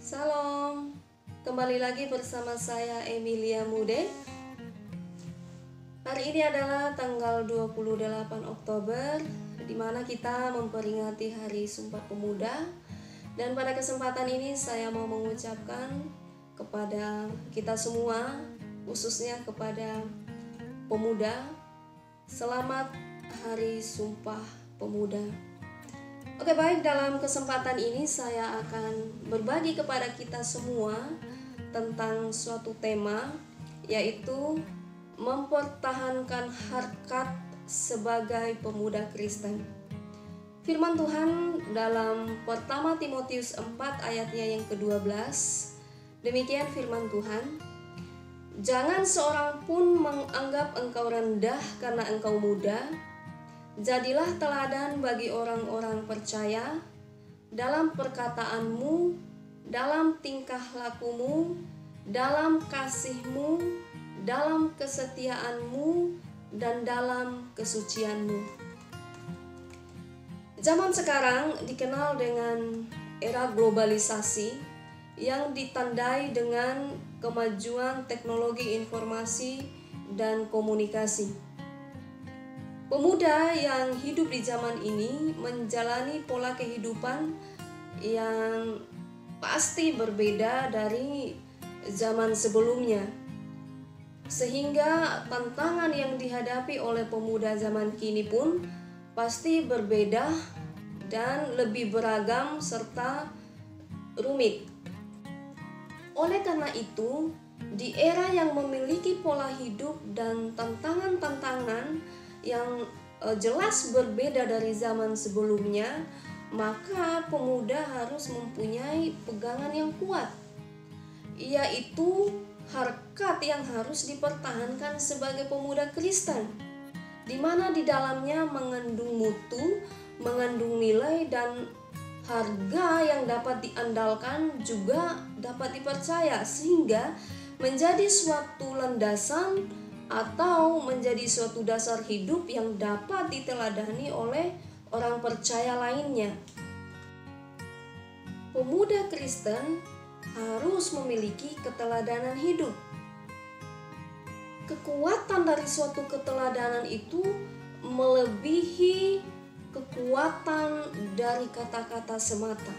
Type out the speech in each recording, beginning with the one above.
Salam, kembali lagi bersama saya Emilia Mude. Hari ini adalah tanggal 28 Oktober, di mana kita memperingati Hari Sumpah Pemuda. Dan pada kesempatan ini saya mau mengucapkan kepada kita semua, khususnya kepada pemuda, selamat Hari Sumpah Pemuda. Oke, baik, dalam kesempatan ini saya akan berbagi kepada kita semua tentang suatu tema, yaitu mempertahankan harkat sebagai pemuda Kristen. Firman Tuhan dalam pertama Timotius 4 ayatnya yang ke-12, demikian firman Tuhan: "Jangan seorang pun menganggap engkau rendah karena engkau muda. Jadilah teladan bagi orang-orang percaya dalam perkataanmu, dalam tingkah lakumu, dalam kasihmu, dalam kesetiaanmu, dan dalam kesucianmu." Zaman sekarang dikenal dengan era globalisasi yang ditandai dengan kemajuan teknologi informasi dan komunikasi. Pemuda yang hidup di zaman ini menjalani pola kehidupan yang pasti berbeda dari zaman sebelumnya, sehingga tantangan yang dihadapi oleh pemuda zaman kini pun pasti berbeda dan lebih beragam serta rumit. Oleh karena itu, di era yang memiliki pola hidup dan tantangan-tantangan yang jelas berbeda dari zaman sebelumnya, maka pemuda harus mempunyai pegangan yang kuat, yaitu harkat yang harus dipertahankan sebagai pemuda Kristen, di mana di dalamnya mengandung mutu, mengandung nilai dan harga yang dapat diandalkan, juga dapat dipercaya, sehingga menjadi suatu landasan atau menjadi suatu dasar hidup yang dapat diteladani oleh orang percaya lainnya. Pemuda Kristen harus memiliki keteladanan hidup. Kekuatan dari suatu keteladanan itu melebihi kekuatan dari kata-kata semata.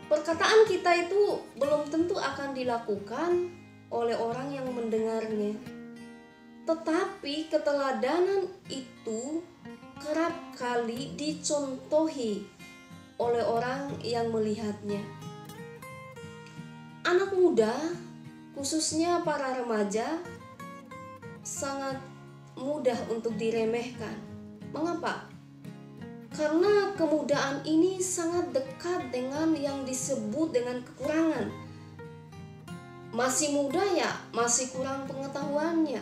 Perkataan kita itu belum tentu akan dilakukan oleh orang yang mendengarnya, tetapi keteladanan itu kerap kali dicontohi oleh orang yang melihatnya. Anak muda, khususnya para remaja, sangat mudah untuk diremehkan. Mengapa? Karena kemudaan ini sangat dekat dengan yang disebut dengan kekurangan. Masih muda ya masih kurang pengetahuannya,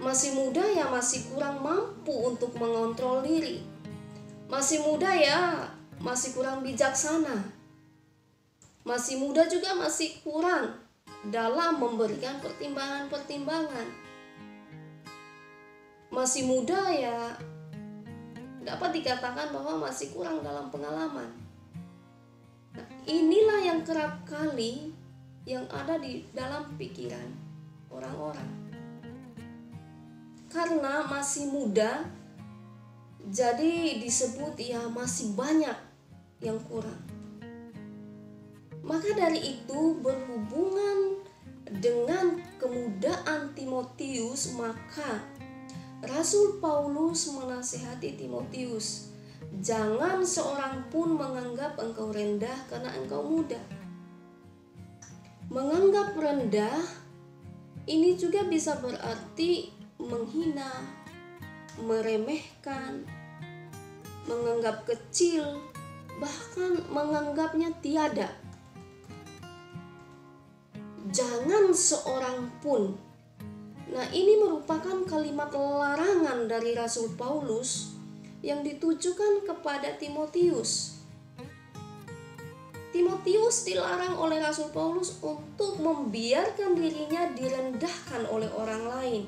masih muda ya masih kurang mampu untuk mengontrol diri, masih muda ya masih kurang bijaksana, masih muda juga masih kurang dalam memberikan pertimbangan-pertimbangan, masih muda ya dapat dikatakan bahwa masih kurang dalam pengalaman. Nah, inilah yang kerap kali yang ada di dalam pikiran orang-orang. Karena masih muda, jadi disebut ya masih banyak yang kurang. Maka dari itu, berhubungan dengan kemudaan Timotius, maka Rasul Paulus menasihati Timotius, "Jangan seorang pun menganggap engkau rendah karena engkau muda." Menganggap rendah ini juga bisa berarti menghina, meremehkan, menganggap kecil, bahkan menganggapnya tiada. Jangan seorang pun. Nah, ini merupakan kalimat larangan dari Rasul Paulus yang ditujukan kepada Timotius. Timotius dilarang oleh Rasul Paulus untuk membiarkan dirinya direndahkan oleh orang lain.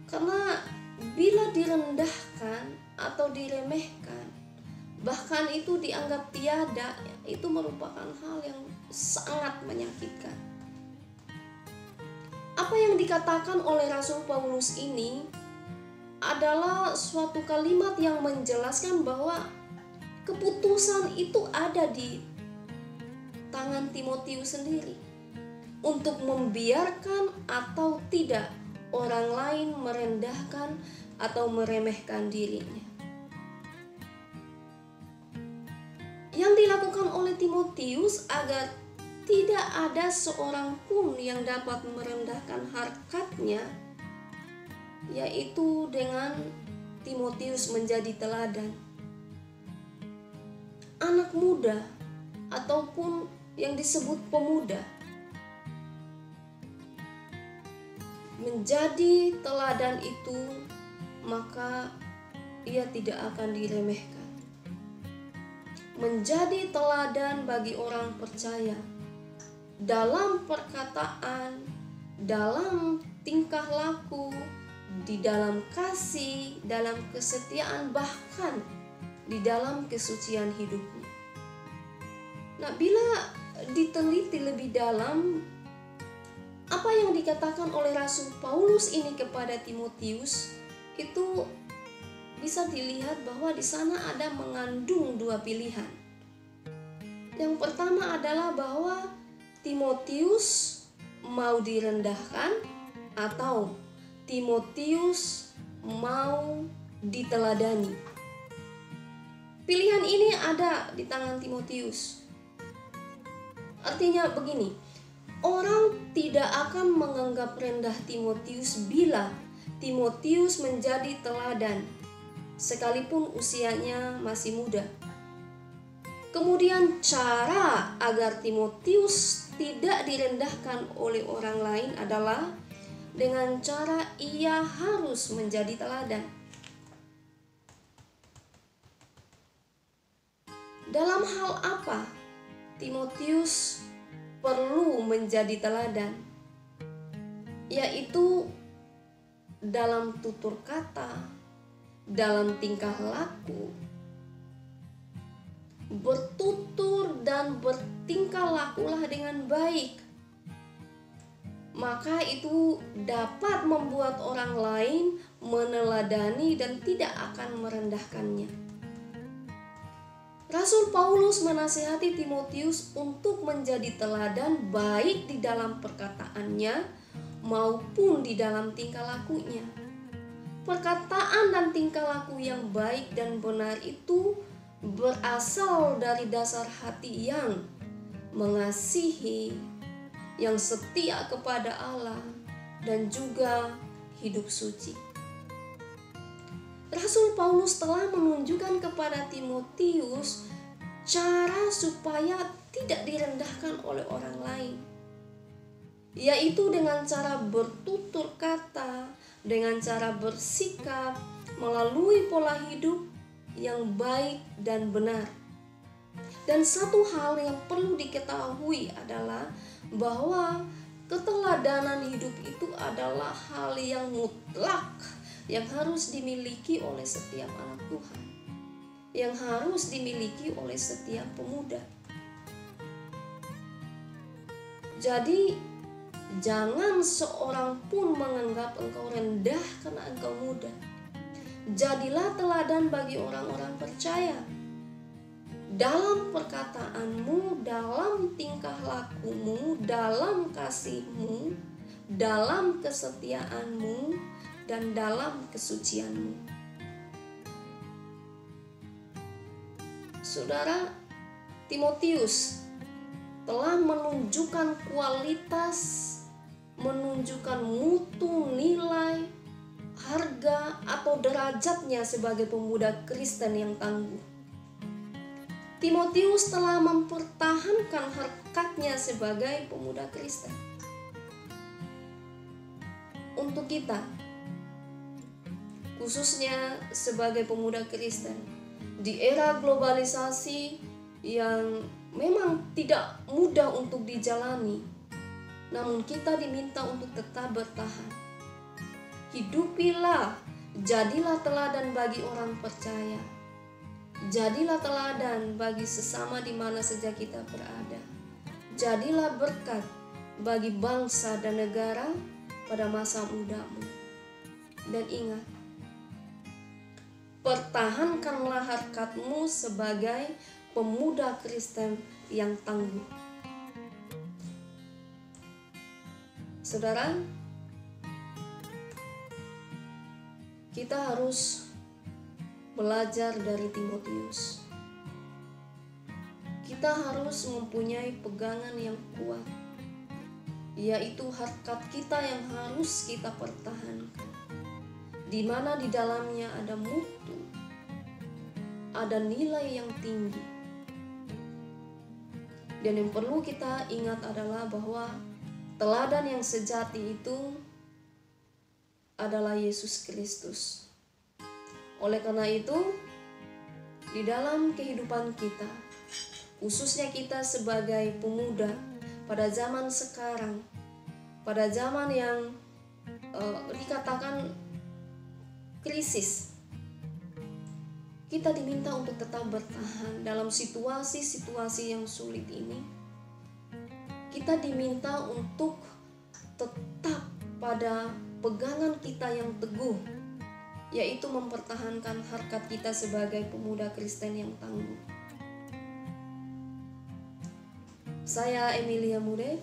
Karena bila direndahkan atau diremehkan, bahkan itu dianggap tiada, itu merupakan hal yang sangat menyakitkan. Apa yang dikatakan oleh Rasul Paulus ini adalah suatu kalimat yang menjelaskan bahwa keputusan itu ada di tangan Timotius sendiri untuk membiarkan atau tidak orang lain merendahkan atau meremehkan dirinya. Yang dilakukan oleh Timotius agar tidak ada seorang pun yang dapat merendahkan harkatnya, yaitu dengan Timotius menjadi teladan. Anak muda ataupun yang disebut pemuda menjadi teladan itu, maka ia tidak akan diremehkan. Menjadi teladan bagi orang percaya dalam perkataan, dalam tingkah laku, di dalam kasih, dalam kesetiaan, bahkan di dalam kesucian hidupnya. Nah, bila diteliti lebih dalam apa yang dikatakan oleh Rasul Paulus ini kepada Timotius, itu bisa dilihat bahwa di sana ada mengandung dua pilihan. Yang pertama adalah bahwa Timotius mau direndahkan atau Timotius mau diteladani. Pilihan ini ada di tangan Timotius. Artinya begini, orang tidak akan menganggap rendah Timotius bila Timotius menjadi teladan, sekalipun usianya masih muda. Kemudian cara agar Timotius tidak direndahkan oleh orang lain adalah dengan cara ia harus menjadi teladan. Dalam hal apa Timotius perlu menjadi teladan? Yaitu dalam tutur kata, dalam tingkah laku, bertutur dan bertingkah lakulah dengan baik. Maka itu dapat membuat orang lain meneladani dan tidak akan merendahkannya. Rasul Paulus menasihati Timotius untuk menjadi teladan baik di dalam perkataannya maupun di dalam tingkah lakunya. Perkataan dan tingkah laku yang baik dan benar itu berasal dari dasar hati yang mengasihi, yang setia kepada Allah, dan juga hidup suci. Rasul Paulus telah menunjukkan kepada Timotius cara supaya tidak direndahkan oleh orang lain, yaitu dengan cara bertutur kata, dengan cara bersikap, melalui pola hidup yang baik dan benar. Dan satu hal yang perlu diketahui adalah bahwa keteladanan hidup itu adalah hal yang mutlak yang harus dimiliki oleh setiap anak Tuhan, yang harus dimiliki oleh setiap pemuda. Jadi jangan seorang pun menganggap engkau rendah karena engkau muda. Jadilah teladan bagi orang-orang percaya dalam perkataanmu, dalam tingkah lakumu, dalam kasihmu, dalam kesetiaanmu, dan dalam kesucianmu. Saudara, Timotius telah menunjukkan kualitas, menunjukkan mutu, nilai, harga atau derajatnya sebagai pemuda Kristen yang tangguh. Timotius telah mempertahankan harkatnya sebagai pemuda Kristen. Untuk kita, khususnya sebagai pemuda Kristen, di era globalisasi yang memang tidak mudah untuk dijalani, namun kita diminta untuk tetap bertahan. Hidupilah, jadilah teladan bagi orang percaya. Jadilah teladan bagi sesama di mana saja kita berada. Jadilah berkat bagi bangsa dan negara pada masa mudamu. Dan ingat, pertahankanlah harkatmu sebagai pemuda Kristen yang tangguh. Saudara, kita harus belajar dari Timotius. Kita harus mempunyai pegangan yang kuat, yaitu harkat kita yang harus kita pertahankan, di mana di dalamnya ada mutu, ada nilai yang tinggi. Dan yang perlu kita ingat adalah bahwa teladan yang sejati itu adalah Yesus Kristus. Oleh karena itu, di dalam kehidupan kita, khususnya kita sebagai pemuda pada zaman sekarang, pada zaman yang dikatakan krisis, kita diminta untuk tetap bertahan dalam situasi-situasi yang sulit ini. Kita diminta untuk tetap pada pegangan kita yang teguh, yaitu mempertahankan harkat kita sebagai pemuda Kristen yang tangguh. Saya Emilia Mude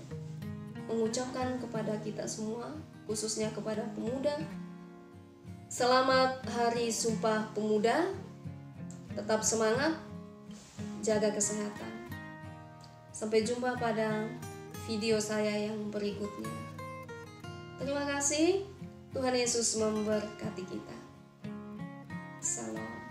mengucapkan kepada kita semua, khususnya kepada pemuda, selamat Hari Sumpah Pemuda. Tetap semangat, jaga kesehatan. Sampai jumpa pada video saya yang berikutnya. Terima kasih. Tuhan Yesus memberkati kita. Salam.